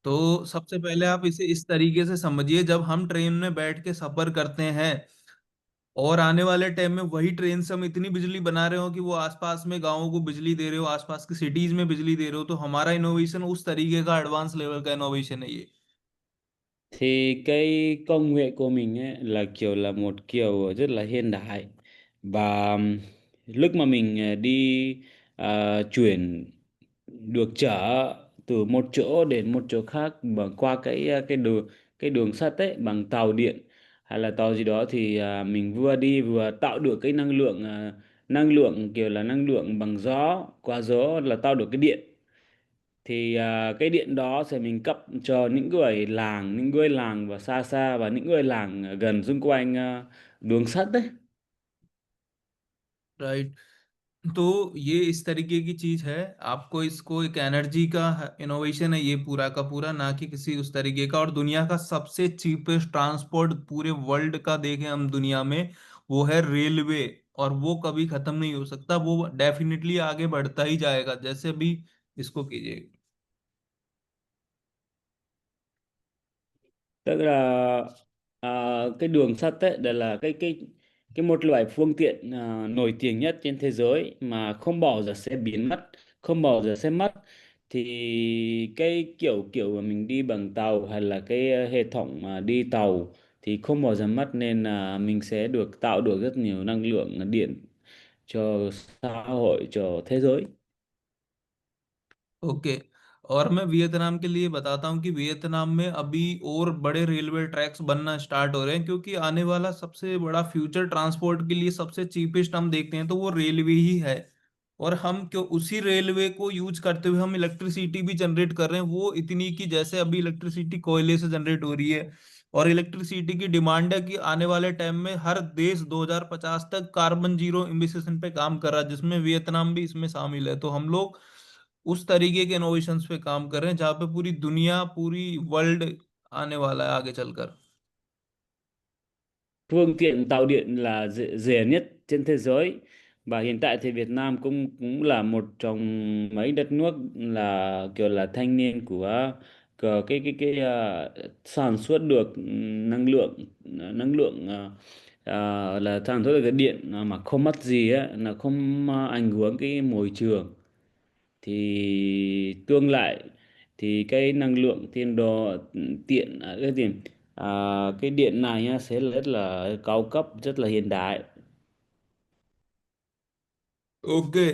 तो सबसे पहले आप इसे इस तरीके से समझिए, जब हम ट्रेन में बैठ के सफर करते हैं और आने वाले टाइम में वही ट्रेन से हम इतनी बिजली बना रहे हो कि वो आसपास में गाँवों को बिजली दे रहे हो, आसपास की सिटीज में बिजली दे रहे हो, तो हमारा इनोवेशन उस तरीके का एडवांस लेवल का इनोवेशन है ये। Thì cái công nghệ của mình ấy là kiểu là một kiểu rất là hiện đại, và lúc mà mình đi chuyển được chở từ một chỗ đến một chỗ khác bằng qua cái đường sắt ấy bằng tàu điện hay là tàu gì đó, thì mình vừa đi vừa tạo được cái năng lượng kiểu là năng lượng bằng gió, qua gió là tạo được cái điện. Thì cái điện đó sẽ mình cấp cho những người làng và xa xa và những người làng gần xung quanh đường sắt đấy. Right. तो ये इस तरीके की चीज है। आपको इसको एक एनर्जी का इनोवेशन है ये पूरा का पूरा, ना कि किसी उस तरीके का। और दुनिया का सबसे चीपेस्ट ट्रांसपोर्ट पूरे वर्ल्ड का देखें हम दुनिया में, वो है रेलवे। और वो कभी खत्म नहीं हो सकता, वो डेफिनेटली आगे बढ़ता ही जाएगा। जैसे भी इसको कीजिए। Tức là cái đường sắt ấy đây là cái một loại phương tiện nổi tiếng nhất trên thế giới mà không bao giờ sẽ biến mất, không bao giờ sẽ mất. Thì cái kiểu kiểu mà mình đi bằng tàu hay là cái hệ thống mà đi tàu thì không bao giờ mất, nên là mình sẽ được tạo được rất nhiều năng lượng điện cho xã hội, cho thế giới. Okay. और मैं वियतनाम के लिए बताता हूँ कि वियतनाम में अभी और बड़े रेलवे ट्रैक्स बनना स्टार्ट हो रहे हैं, क्योंकि आने वाला सबसे बड़ा फ्यूचर ट्रांसपोर्ट के लिए सबसे चीपेस्ट हम देखते हैं तो वो रेलवे ही है। और हम क्यों उसी रेलवे को यूज करते हुए हम इलेक्ट्रिसिटी भी जनरेट कर रहे हैं, वो इतनी कि जैसे अभी इलेक्ट्रिसिटी कोयले से जनरेट हो रही है। और इलेक्ट्रिसिटी की डिमांड है कि आने वाले टाइम में हर देश 2050 तक कार्बन जीरो इमिशन पे काम कर रहा है, जिसमें वियतनाम भी इसमें शामिल है। तो हम लोग उस तरीके के इनोवेशंस पे काम कर रहे हैं जहाँ पे पूरी दुनिया, पूरी वर्ल्ड आने वाला है आगे चलकर। Phương tiện tàu điện là rẻ nhất trên thế giới, và hiện tại thì Việt Nam cũng cũng là một trong mấy đất nước là kiểu là thanh niên của sản xuất được năng lượng là sản xuất được cái điện mà không mất gì á, là không ảnh hưởng cái môi trường. Thì tương lại thì cái năng lượng thiên đồ tiện cái gì cái điện này nhá sẽ rất là cao cấp, rất là hiện đại. Okay.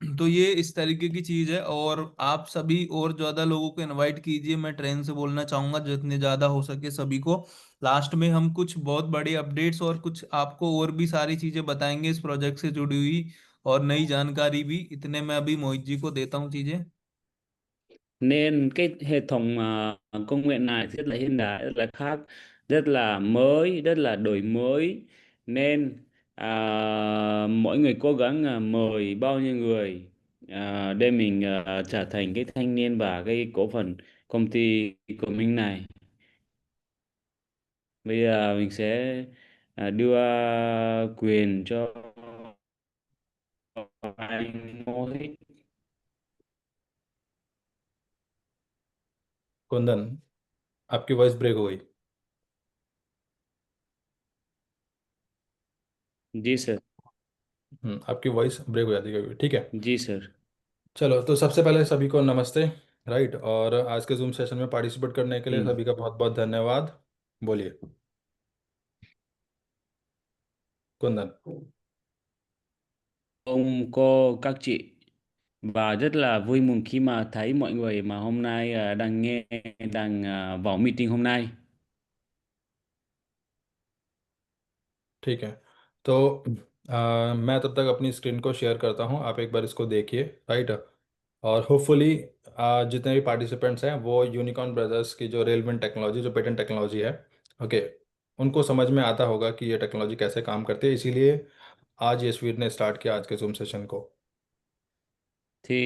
तो ये इस तरीके की चीज है। और आप सभी और ज्यादा लोगों को इनवाइट कीजिए। मैं ट्रेन से बोलना चाहूंगा जितने ज्यादा हो सके सभी को। लास्ट में हम कुछ बहुत बड़े अपडेट्स और कुछ आपको और भी सारी चीजें बताएंगे इस प्रोजेक्ट से जुड़ी हुई, और नई जानकारी भी। इतने में अभी मोहित जी को देता हूँ चीजें। Nên cái hệ thống công nghệ này rất là hiện đại, rất là khác, rất là mới, rất là đổi mới. Nên mỗi người cố gắng mời bao nhiêu người để mình trở thành cái thanh niên và cái cổ phần công ty của mình này. Bây giờ mình sẽ đưa quyền cho anh Mohit. Kundan, आपकी voice break हो गई। जी sir. आपकी voice break हो जाती है कभी, ठीक है। जी सर। चलो, तो सबसे पहले सभी को नमस्ते। राइट, और आज के जूम सेशन में पार्टिसिपेट करने के लिए Ừ. सभी का बहुत बहुत धन्यवाद। बोलिए Kundan. Ông cô các chị, và rất là vui mừng khi mà thấy mọi người mà hôm nay đang nghe, vào meeting hôm nay. ठीक है, तो मैं तब तक अपनी स्क्रीन को शेयर करता हूँ, आप एक बार इसको देखिए। राइट, और होपफुली जितने भी पार्टिसिपेंट्स हैं वो यूनिकॉर्न ब्रदर्स की जो रेलवेंट टेक्नोलॉजी, जो पेटेंट टेक्नोलॉजी है, ओके, उनको समझ में आता होगा कि ये टेक्नोलॉजी कैसे काम करती है। इसीलिए आज यशवीर ने स्टार्ट किया आज के जूम सेशन को। Thì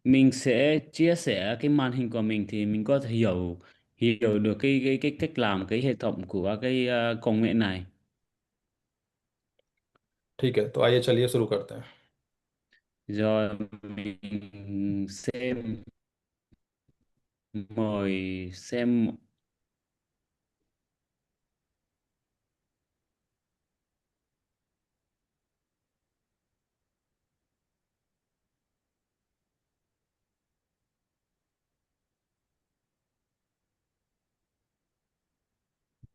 mình sẽ chia sẻ cái màn hình của mình, thì mình có thể hiểu hiểu được cái cách làm cái hệ thống của cái công nghệ này. ठीक है, तो आइए चलिए शुरू करते हैं। Rồi mình xem. Mời xem.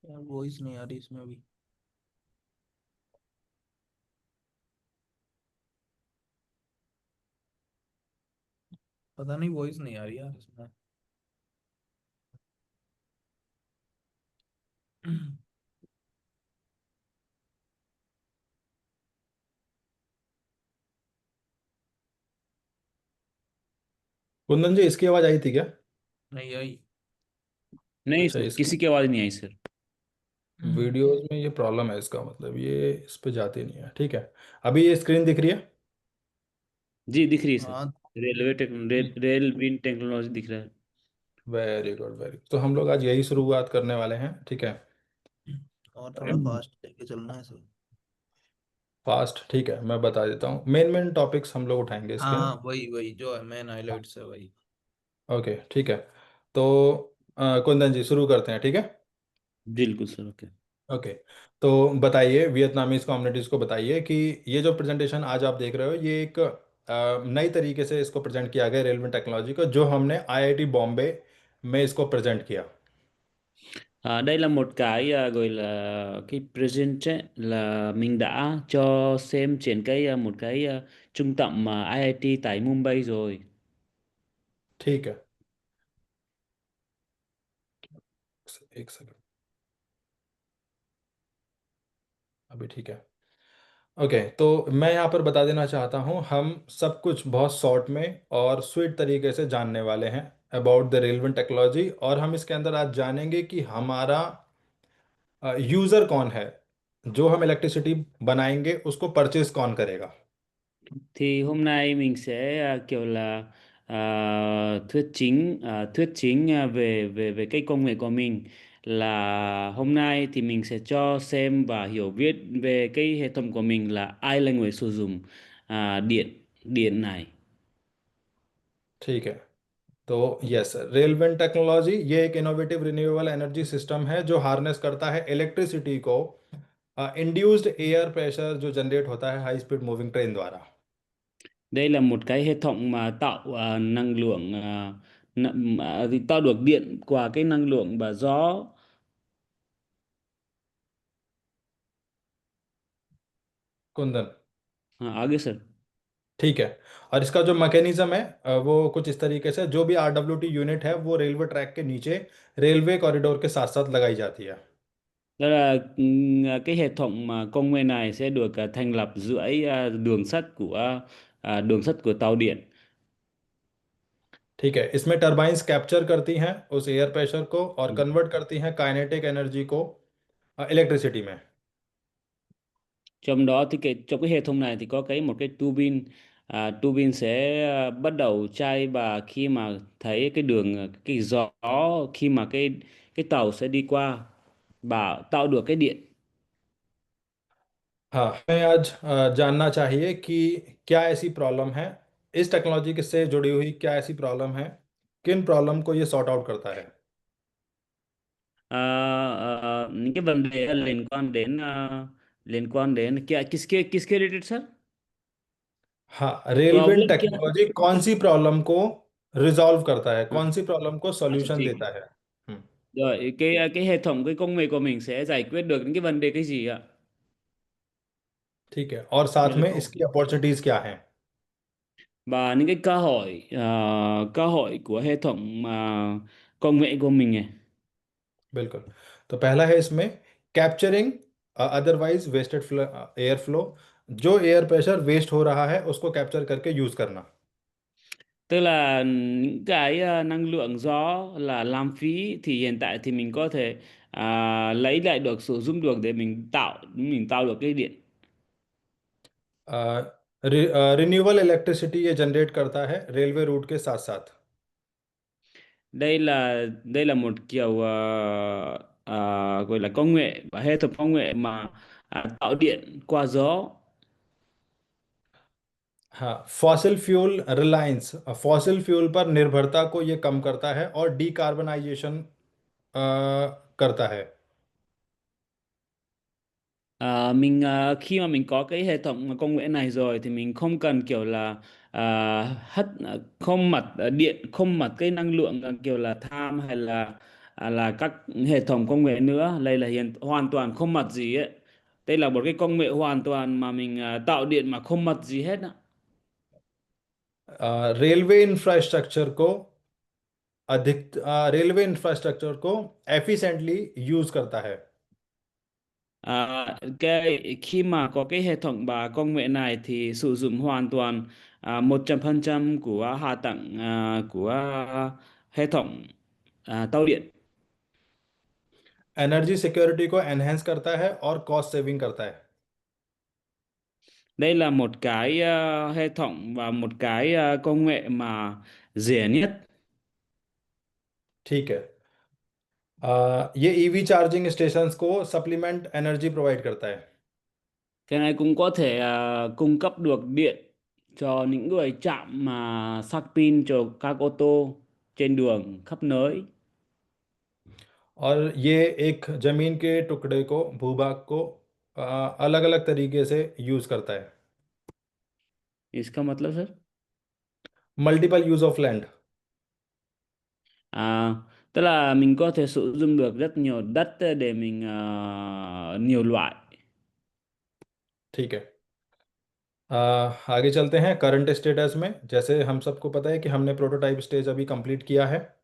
यार वॉइस नहीं आ रही इसमें भी। पता नहीं वॉइस नहीं आ रही यार इसमें। कुंदन जी, इसकी आवाज़ आई थी क्या? नहीं आई। नहीं अच्छा, सर, इसकी किसी की आवाज़ नहीं आई सर। वीडियोस में ये प्रॉब्लम है, इसका मतलब ये इस पे जाती नहीं है। ठीक है, अभी ये स्क्रीन दिख रही है? जी दिख रही है सर। हाँ। रेल विंड टेक्नोलॉजी दिख रहा है। Very good, very good. तो हम लोग आज यही शुरुआत करने वाले हैं, ठीक है। और थोड़ा फास्ट लेके चलना है सर। फास्ट, ठीक है, मैं बता देता हूँ। मेन मेन टॉपिक्स हम लोग उठाएंगे हाँ इसके ना। हाँ, वही वही जो है मेन हाइलाइट्स है वही। ओके, ठीक है। तो कुंदन जी, शुरू करते हैं, ठीक है। बिल्कुल सर, ओके। ओके, तो बताइए, वियतनामीज कम्युनिटीज को बताइए कि ये जो प्रेजेंटेशन आज आप देख रहे हो, ये एक नई तरीके से इसको प्रेजेंट किया गया रेलवे टेक्नोलॉजी को, जो हमने आईआईटी बॉम्बे में इसको प्रेजेंट किया। Đây là một cái gọi là cái present ấy, là mình đã cho xem trên cái một cái trung tâm IIT tại Mumbai rồi. ठीक है, एक सेकंड, अभी ठीक है। ओके, तो मैं यहाँ पर बता देना चाहता हूँ, हम सब कुछ बहुत शॉर्ट में और स्वीट तरीके से जानने वाले हैं अबाउट द रेलवेंट टेक्नोलॉजी। और हम इसके अंदर आज जानेंगे कि हमारा यूज़र कौन है, जो हम इलेक्ट्रिसिटी बनाएंगे उसको परचेज कौन करेगा। Thì hôm nay mình sẽ kiểu là thuyết chính về về về cái công nghệ của mình, là hôm nay thì mình sẽ cho xem và hiểu biết về cái hệ thống của mình là ai là người sử dụng điện điện này. ठीक है, तो yes, relevant technology ये एक innovative renewable energy system है जो हार्नेस करता है इलेक्ट्रिसिटी को इंड्यूस्ड एयर प्रेशर जो जनरेट होता है हाई स्पीड मूविंग ट्रेन द्वारा। Đây là một cái hệ thống mà tạo năng lượng thì tạo được điện qua cái năng lượng và gió. Kundan, आगे सर। ठीक है। और इसका जो मैकेनिज्म है वो कुछ इस तरीके से, जो भी आरडब्ल्यूटी यूनिट है वो रेलवे ट्रैक के नीचे रेलवे कॉरिडोर के साथ साथ लगाई जाती है। Đó là cái hệ thống mà công nghệ này sẽ được thành lập giữa đường sắt của tàu điện. ठीक है, इसमें टरबाइंस कैप्चर करती हैं उस एयर प्रेशर को और Ừ. कन्वर्ट करती हैं काइनेटिक एनर्जी को इलेक्ट्रिसिटी में। Trong đó thì trong cái hệ thống này thì có một cái tua bin. Tua bin sẽ bắt đầu chai và khi mà thấy cái đường cái gió, khi mà cái tàu sẽ đi qua và tạo được cái điện. हाँ, हमें आज जानना चाहिए कि क्या ऐसी प्रॉब्लम है, इस टेक्नोलॉजी के से जुड़ी हुई क्या ऐसी प्रॉब्लम है, किन प्रॉब्लम को ये सॉर्ट आउट करता है। Những cái vấn đề liên quan đến क्या किसके किसके रिलेटेड सर? हाँ, रेलवे प्रॉब्लम क्या? टेक्नोलॉजी कौन सी प्रॉब्लम को रिजॉल्व करता है, हाँ, कौन सी प्रॉब्लम को अच्छा सॉल्यूशन ठीक है। देता है। हम्म, Rồi cái hệ thống cái công nghệ của mình sẽ giải quyết được những cái vấn đề cái gì ạ? ठीक है, और साथ Đây là में câu इसकी अपॉर्चुनिटीज क्या हैं। và những cái cơ hội của hệ thống công nghệ của mình này. बिल्कुल। तो पहला है इसमें capturing otherwise wasted air flow, जो एयर प्रेशर वेस्ट हो रहा है उसको कैप्चर करके यूज करना। Tức là những cái năng lượng gió là lãng phí thì hiện tại thì mình có thể lấy lại được, sử dụng được để mình tạo được cái điện. Renewable electricity ये जनरेट करता है railway route के साथ साथ। Đây là một kiểu gọi là công nghệ và hệ thống công nghệ mà tạo điện qua gió. हाँ, fossil fuel Reliance fossil fuel पर निर्भरता को ये कम करता है और डीकार्बनाइजेशन करता है। Khi mà mình có cái hệ thống công nghệ này rồi thì mình không cần kiểu là không mặt điện, không mặt cái năng lượng kiểu là than hay là các hệ thống công nghệ nữa. Đây là hoàn toàn không mặt gì ấy. Đây là một cái công nghệ hoàn toàn mà mình tạo điện mà không mặt gì hết á. Railway infrastructure को railway infrastructure को efficiently use करता है। Khi mà có cái hệ thống và công nghệ này thì sử dụng hoàn toàn 100% của hạ tầng của hệ thống tàu điện. Energy security को एनहेंस करता है और cost saving करता है। Đây là một cái hệ thống và một cái công nghệ mà rẻ nhất. ठीक है। ये EV charging stations को सप्लीमेंट एनर्जी प्रोवाइड करता है। Cái này cũng có thể cung cấp được điện cho những người chạm mà sạc pin cho các ô tô trên đường khắp nơi. और ये एक जमीन के टुकड़े को भूभाग को अलग अलग तरीके से यूज करता है। इसका मतलब sir? Multiple use of land. À, tức là mình có thể sử dụng được rất nhiều đất để mình nhiều loại. ठीक है। आगे चलते हैं करंट स्टेटस में। जैसे हम सबको पता है कि हमने प्रोटोटाइप स्टेज अभी कंप्लीट किया है।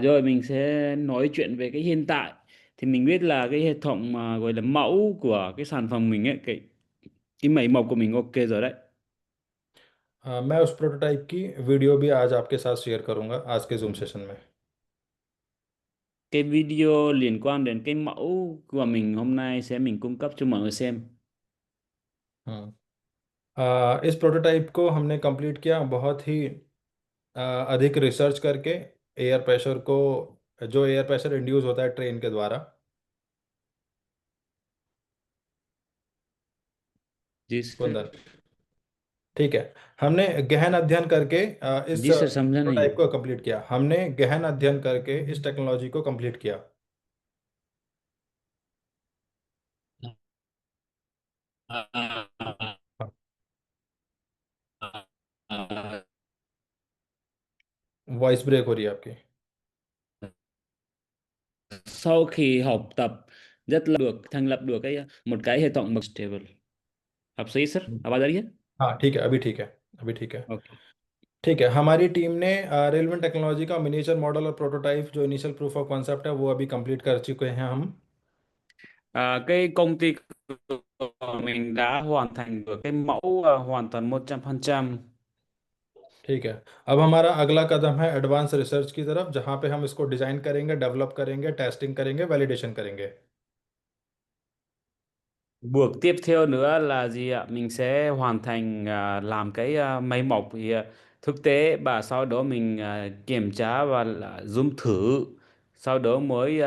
Rồi mình sẽ nói chuyện về cái hiện tại. Thì mình biết là cái hệ thống mà gọi là mẫu của cái sản phẩm mình ấy, cái máy móc của mình ok rồi đấy. मैं उस प्रोटोटाइप की वीडियो भी आज आपके साथ शेयर करूंगा आज के जूम सेशन में। Cái video liên quan đến cái mẫu của mình hôm nay sẽ mình cung cấp cho mọi người xem. हम्म। इस प्रोटोटाइप को हमने कंप्लीट किया बहुत ही अधिक रिसर्च करके। एयर प्रेशर को जो एयर प्रेशर इंड्यूस होता है ट्रेन के द्वारा जी वो सर। अंदर। ठीक है। हमने गहन अध्ययन करके इस जी सर, समझा नहीं। प्रोटोटाइप को कंप्लीट किया। हमने गहन अध्ययन करके इस टेक्नोलॉजी को कंप्लीट किया। हाँ, वॉइस ब्रेक हो रही है आपकी। Sau khi học tập rất là được thành lập được một cái hệ thống bậc stable. आप सही सर, हम्म। आवाज आ रही है? हाँ ठीक है, अभी ठीक है। अभी ठीक है। ओके। ठीक है, हमारी टीम ने रेलवे टेक्नोलॉजी का मिनिएचर मॉडल और प्रोटोटाइप जो इनिशियल प्रूफ ऑफ कॉन्सेप्ट है वो अभी कंप्लीट कर चुके हैं हम। Cái công ty của mình đã hoàn thành được cái mẫu hoàn toàn 100%. ठीक है। अब हमारा अगला कदम है एडवांस रिसर्च की तरफ, जहाँ पे हम इसको डिजाइन करेंगे, डेवलप करेंगे, टेस्टिंग करेंगे, वैलिडेशन करेंगे। Bước tiếp theo nữa là gì ạ? Mình sẽ hoàn thành làm cái máy móc thực tế và sau đó mình kiểm tra và zoom thử. Sau đó mới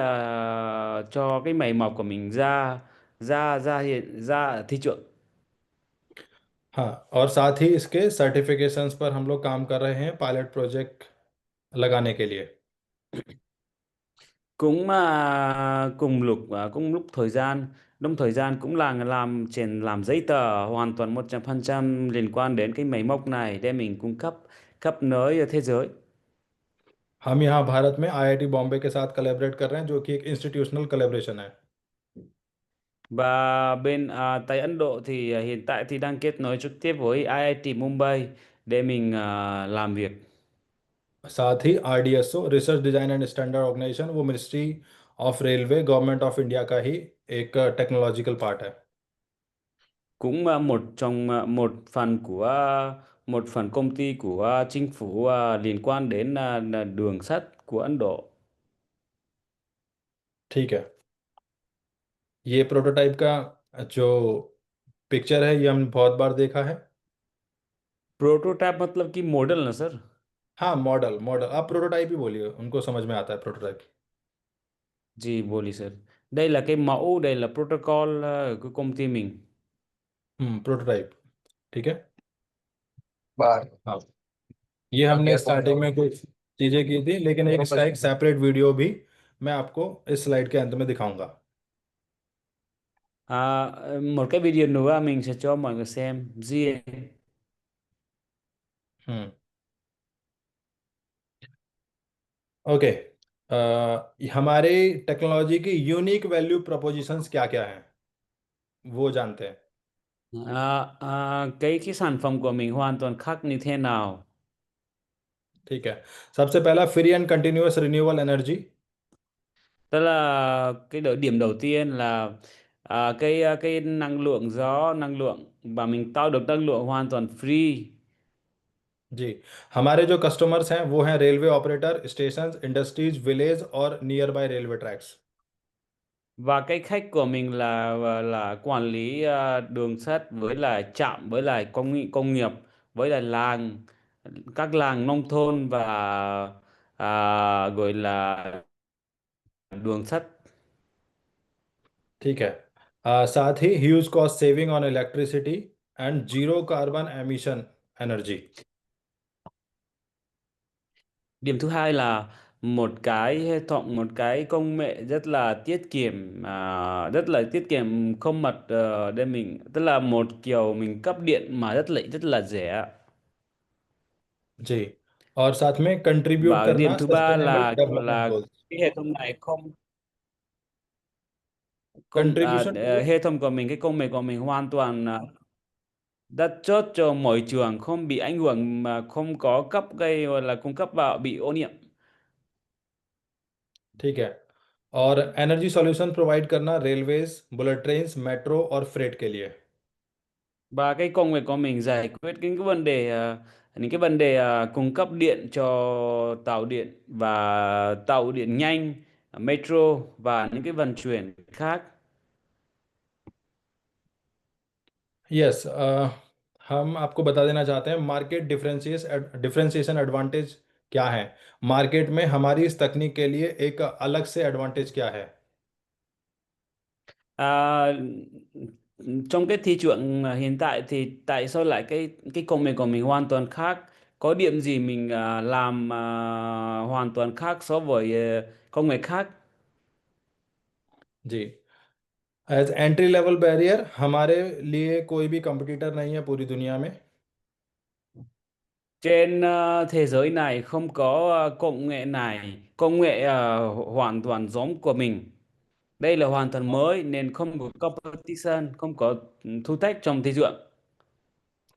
cho cái máy móc của mình ra ra ra hiện ra thị trường. हाँ, और साथ ही इसके सर्टिफिकेशंस पर हम लोग काम कर रहे हैं पायलट प्रोजेक्ट लगाने के लिए। Cũng cùng lúc thời gian, đồng thời gian cũng là làm giấy tờ hoàn toàn 100% liên quan đến cái máy móc này để mình cung cấp khắp nơi thế giới. हम यहाँ भारत में आईआईटी बॉम्बे के साथ कोलैबोरेट कर रहे हैं, जो कि एक इंस्टीट्यूशनल कोलैबोरेशन है। Và bên tại Ấn Độ thì hiện tại thì đang kết nối trực tiếp với IIT Mumbai để mình làm việc. साथ ही RDSO research design and standard organisation वो ministry of railway government of India का ही एक technological part है। Cũng một phần của một phần công ty của chính phủ liên quan đến đường sắt của Ấn Độ. ठीक है। ये प्रोटोटाइप का जो पिक्चर है ये हमने बहुत बार देखा है। प्रोटोटाइप मतलब कि मॉडल ना सर? हाँ, मॉडल मॉडल आप प्रोटोटाइप ही बोलिए, उनको समझ में आता है प्रोटोटाइप। जी बोलिए sir. Đây là cái mẫu, đây là protocol của công ty mình. Prototype. ठीक है। बार हाँ, ये हमने अज्ञात स्टार्टिंग में कुछ चीज़ें की थी, लेकिन एक इसका एक सेपरेट वीडियो भी मैं आपको इस स्लाइड के अंत में दिखाऊंगा। Một cái video nữa mình sẽ cho mọi người xem riêng. हम्म। ओके। हमारे टेक्नोलॉजी की यूनिक वैल्यू प्रोपोजिशंस क्या क्या हैं, वो जानते हैं। Cái sản phẩm của mình hoàn toàn khác như thế nào? ठीक है। सबसे पहला, free and continuous renewable energy. Tức là cái điểm đầu tiên là cái năng lượng gió, năng lượng và mình tạo được năng lượng hoàn toàn free. जी। hमारे जो customers हैं वो हैं railway operator, stations, industries, village और near by railway tracks. Và cái khách của mình là quản lý đường sắt với lại trạm với lại công nghiệp với lại làng, các làng nông thôn và gọi là đường sắt. ठीक है। साथ ही huge cost saving on electricity and zero carbon emission energy. Điểm thứ hai là một cái hệ thống, một cái công nghệ rất là tiết kiệm, rất là tiết kiệm không mật để mình, tức là một kiểu mình cấp điện mà rất là rẻ. जी। और साथ में contribute Và điểm करना thứ ba sustainable development là goals. cái hệ thống này không không contribution to. hệ thống của mình, cái công nghệ của mình hoàn toàn đất chốt cho môi trường, không bị ảnh hưởng mà không có cấp gây hoặc là cung cấp vào bị ô nhiễm. ठीक है। और energy solution provide करना railways, bullet trains, metro और फ्रेट के लिए। Và cái công nghệ của mình giải quyết những cái vấn đề những cái vấn đề cung cấp điện cho tàu điện và tàu điện nhanh, metro và những cái vận chuyển khác. Yes. हम आपको बता देना चाहते हैं market differentiation advantage क्या है। मार्केट में हमारी इस तकनीक के लिए एक अलग से एडवांटेज क्या है। À, trong cái thị trường hiện tại thì tại sao lại cái công nghệ của mình hoàn toàn khác? Có điểm gì mình làm hoàn toàn khác so với công nghệ khác? जी। As entry level barrier हमारे लिए कोई भी कंपटीटर नहीं है पूरी दुनिया में। Trên thế giới này không có công nghệ này, công nghệ hoàn toàn giống của mình. Đây là hoàn toàn mới nên không có competition, không có thử thách trong thị trường.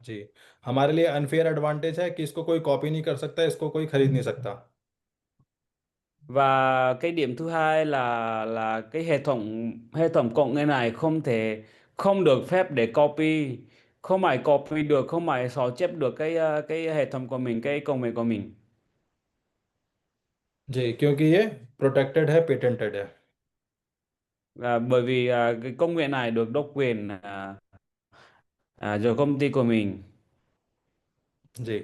जी। हमारे लिए unfair advantage है कि इसको कोई कॉपी नहीं कर सकता, इसको कोई खरीद नहीं सकता। Và cái điểm thứ hai là cái hệ thống công nghệ này không được phép để copy, không ai copy được, không ai xóa chép được cái hệ thống của mình, cái công nghệ của mình. जी, क्योंकि ये प्रोटेक्टेड है, पेटेंटेड है। Bởi vì cái công nghệ này được độc quyền do công ty của mình. जी।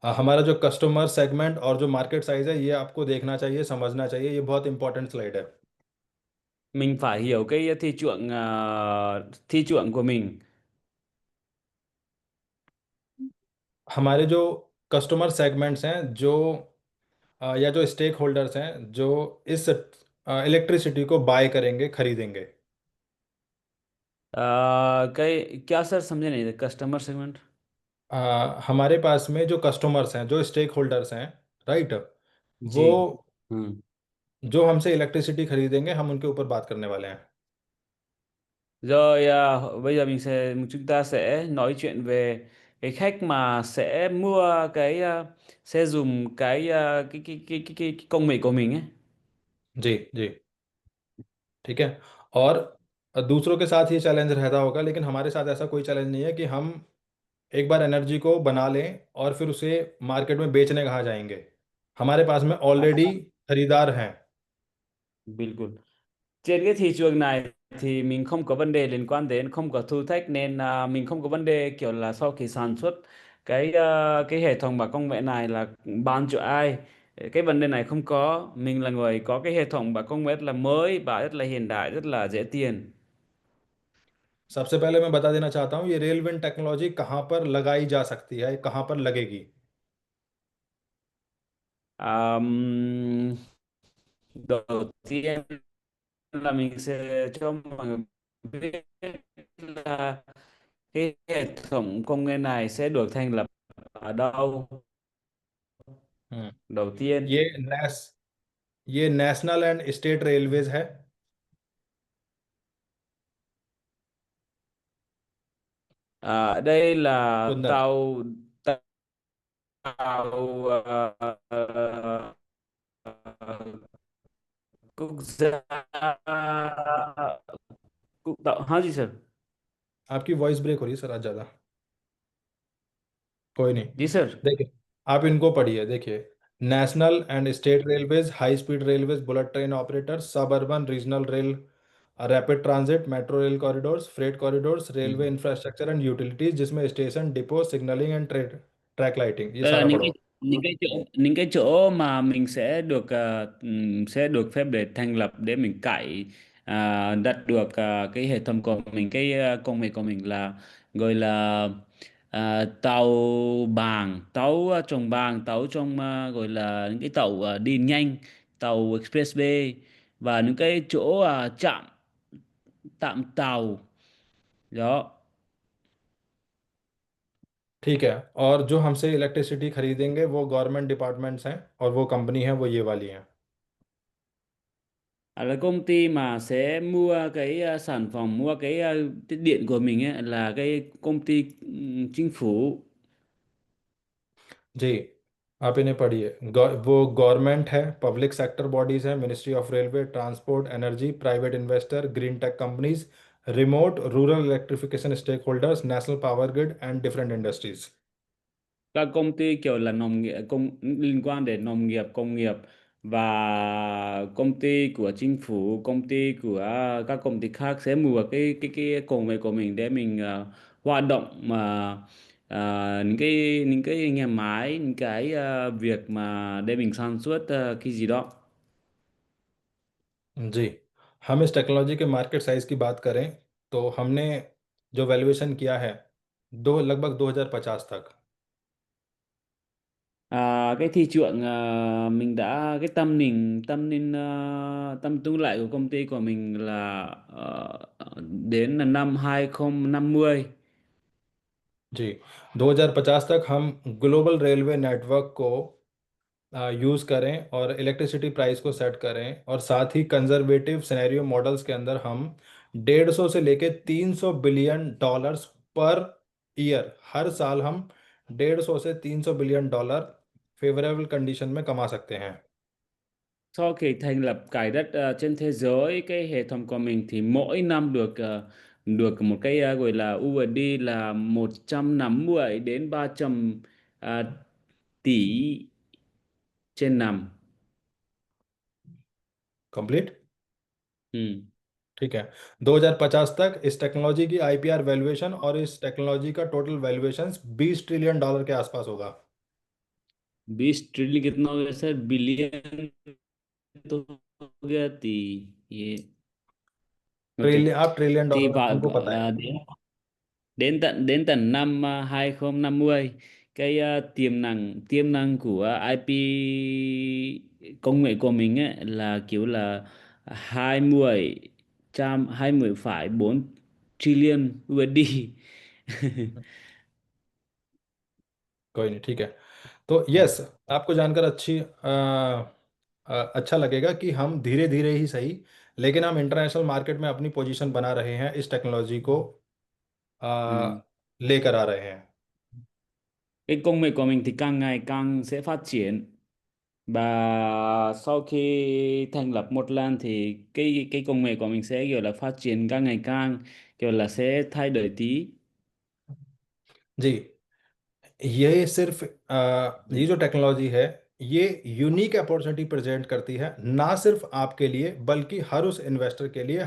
हमारा जो customer segment और जो market size है ये आपको देखना चाहिए, समझना चाहिए, ये बहुत इंपॉर्टेंट स्लाइड है। Mình phải hiểu cái thị trường của mình. हमारे जो कस्टमर सेगमेंट्स हैं, जो या जो स्टेक होल्डर्स हैं जो इस इलेक्ट्रिसिटी को बाय करेंगे, खरीदेंगे। Cái क्या सर समझे नहीं, कस्टमर सेगमेंट? हमारे पास में जो कस्टमर्स हैं, जो स्टेक होल्डर्स हैं, राइट, वो जी. Ừ. जो हमसे इलेक्ट्रिसिटी खरीदेंगे, हम उनके ऊपर बात करने वाले हैं। Rồi bây giờ chúng ta sẽ nói chuyện về cái khách mà sẽ mua sẽ dùng cái công nghệ của mình ấy. जी जी। ठीक है। और दूसरों के साथ ये चैलेंज रहता होगा, लेकिन हमारे साथ ऐसा कोई चैलेंज नहीं है कि हम एक बार एनर्जी को बना लें और फिर उसे मार्केट में बेचने कहाँ जाएंगे। हमारे पास में ऑलरेडी खरीदार हैं। Bilkul. Trên cái thị trường này thì mình không có vấn đề liên quan đến, không có thử thách nên mình không có vấn đề kiểu là sau khi sản xuất cái hệ thống và công nghệ này là bán cho ai. Cái vấn đề này không có, mình là người có cái hệ thống và công nghệ rất là mới và rất là hiện đại, rất là dễ tiền. सबसे पहले मैं बता देना चाहता हूँ ये rail wind technology कहाँ पर लगाई जा सकती है, कहाँ पर लगेगी। Ờm, Đầu tiên là mình sẽ cho mọi người biết là cái hệ thống công nghệ này sẽ được thành lập ở đâu. हम्म Đầu tiên ये नेस ये नेशनल एंड स्टेट रेलवेज है। ở đây là Kundan, tàu tàu quốc gia quốc tàu हाँ जी sir. आपकी voice break हो रही है sir आज ज़्यादा। कोई नहीं। जी सर। देखिए, आप इनको पढ़िए, देखिए। National and state railways, high speed railways, bullet train operator, suburban regional rail, rapid transit, metro rail corridors, freight corridors, Ừ. Railway infrastructure and utilities जिसमें station, depot, signalling and track lighting, ये Đây là सारा पढ़ो। những cái chỗ mà mình sẽ được sẽ được phép để thành lập để mình đặt được cái hệ thống của mình, cái công nghệ của mình là gọi là tàu tàu trồng tàu trong gọi là những cái tàu đi nhanh, tàu expressway, và những cái chỗ trạm tạm tàu đó. ठीक है। और जो हमसे इलेक्ट्रिसिटी खरीदेंगे वो government departments हैं, और वो कंपनी है वो ये वाली हैं। Là công ty mà sẽ mua cái sản phẩm, mua cái điện của mình ấy, là cái công ty chính phủ. जी, आप इन्हें पढ़िए। वो गवर्नमेंट है, पब्लिक सेक्टर बॉडीज है, ministry of railway, transport, energy, private investor, green tech companies, remote rural electrification stakeholders, national power grid and different industries. Các công ty kiểu là nông nghiệp, liên quan đến nông nghiệp, công nghiệp, và công ty của chính phủ, công ty của các công ty khác sẽ mua cái công nghệ của mình để mình hoạt động mà những cái nhà máy, những cái việc mà để mình sản xuất cái gì đó. जी, हम इस टेक्नोलॉजी के market size की बात करें तो हमने जो वैल्यूएशन किया है, लगभग 2050 तक। Cái thị trường mình đã cái tâm tương lai của công ty của mình là đến là năm 2050. जी, 2050 तक हम ग्लोबल रेलवे नेटवर्क को यूज़ करें और इलेक्ट्रिसिटी प्राइस को सेट करें, और साथ ही कंजर्वेटिव सिनेरियो मॉडल्स के अंदर हम 150 से लेके 300 बिलियन डॉलर्स पर ईयर, हर साल हम 150 से 300 बिलियन डॉलर फेवरेबल कंडीशन में कमा सकते हैं। Sau khi thành lập cải đất trên thế giới cái hệ thống của mình thì mỗi năm được một cái gọi là USD là 150 đến 300 uh, tỷ trên năm. Complete. Ừ. ठीक है। 2050 तक इस टेक्नोलॉजी की IPR valuation और इस टेक्नोलॉजी का total valuation 20 trillion dollar के आसपास होगा। 20 ट्रिलियन कितना हो गया सर? बिलियन तो हो गया tỷ, ये ok. ट्रिलियन, आप ट्रिलियन Thì डॉलर हमको पता है। đến tận năm 2050, cái tiềm năng của IP công nghệ của mình ấy là kiểu là 20,4 trillion USD. कोई नहीं, ठीक है। तो यस, आपको जानकर अच्छा लगेगा कि हम धीरे धीरे ही सही, लेकिन हम इंटरनेशनल मार्केट में अपनी पोजीशन बना रहे हैं, इस टेक्नोलॉजी को Ừ. लेकर आ रहे हैं। Cái công nghệ của mình thì càng ngày càng sẽ phát triển, và sau khi thành lập một lần thì cái công nghệ của mình sẽ kiểu là phát triển càng ngày càng, kiểu là sẽ thay đổi tí. जी, ये सिर्फ ये जो टेक्नोलॉजी है, ये unique opportunity present करती है, ना सिर्फ आपके लिए बल्कि हर उस इन्वेस्टर के लिए,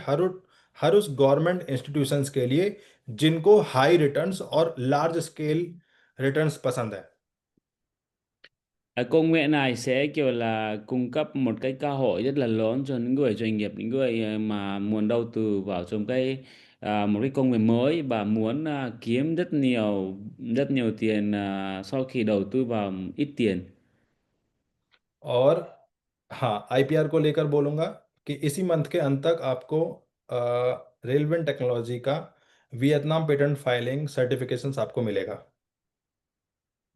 हर उस गवर्नमेंट इंस्टीट्यूशंस के लिए जिनको हाई रिटर्न्स और लार्ज स्केल रिटर्न्स पसंद है। Công nghệ này sẽ kiểu là cung cấp một cái cơ hội rất là lớn cho những người doanh nghiệp, những người mà muốn đầu tư vào trong cái một cái công nghệ mới, bà muốn kiếm rất nhiều tiền sau khi đầu tư vào ít tiền. और हाँ, आईपीआर को लेकर बोलूँगा कि इसी मंथ के अंत तक आपको रेलवेंट टेक्नोलॉजी का वियतनाम पेटेंट फाइलिंग सर्टिफिकेशंस आपको मिलेगा।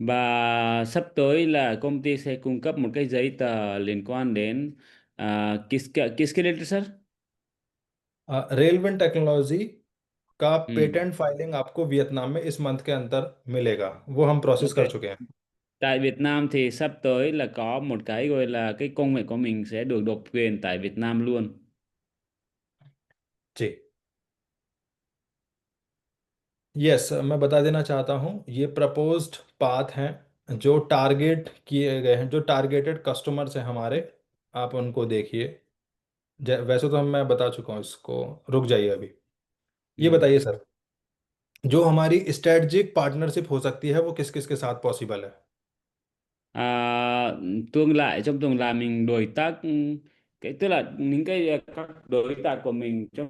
Và sắp tới là công ty sẽ cung cấp một cái giấy tờ liên quan đến किसके रिलेटेड सर? रेलवेंट टेक्नोलॉजी का Ừ. पेटेंट फाइलिंग आपको वियतनाम में इस मंथ के अंदर मिलेगा, वो हम प्रोसेस Ok. कर चुके हैं। Tại Việt Nam thì sắp tới là có một cái gọi là cái công nghệ của mình sẽ được độc quyền tại Việt Nam luôn. जी, यस, मैं बता देना चाहता हूँ ये प्रपोज्ड पाथ हैं जो टारगेट किए गए हैं, जो टारगेटेड कस्टमर्स हैं हमारे। आप उनको देखिए। वैसे तो मैं बता चुका हूँ इसको, रुक जाइए अभी। ये Ừ. बताइए सर, जो हमारी स्ट्रेटजिक पार्टनरशिप हो सकती है वो किस किस के साथ पॉसिबल है? À, trong tương lai mình đối tác, cái tức là những cái các đối tác của mình trong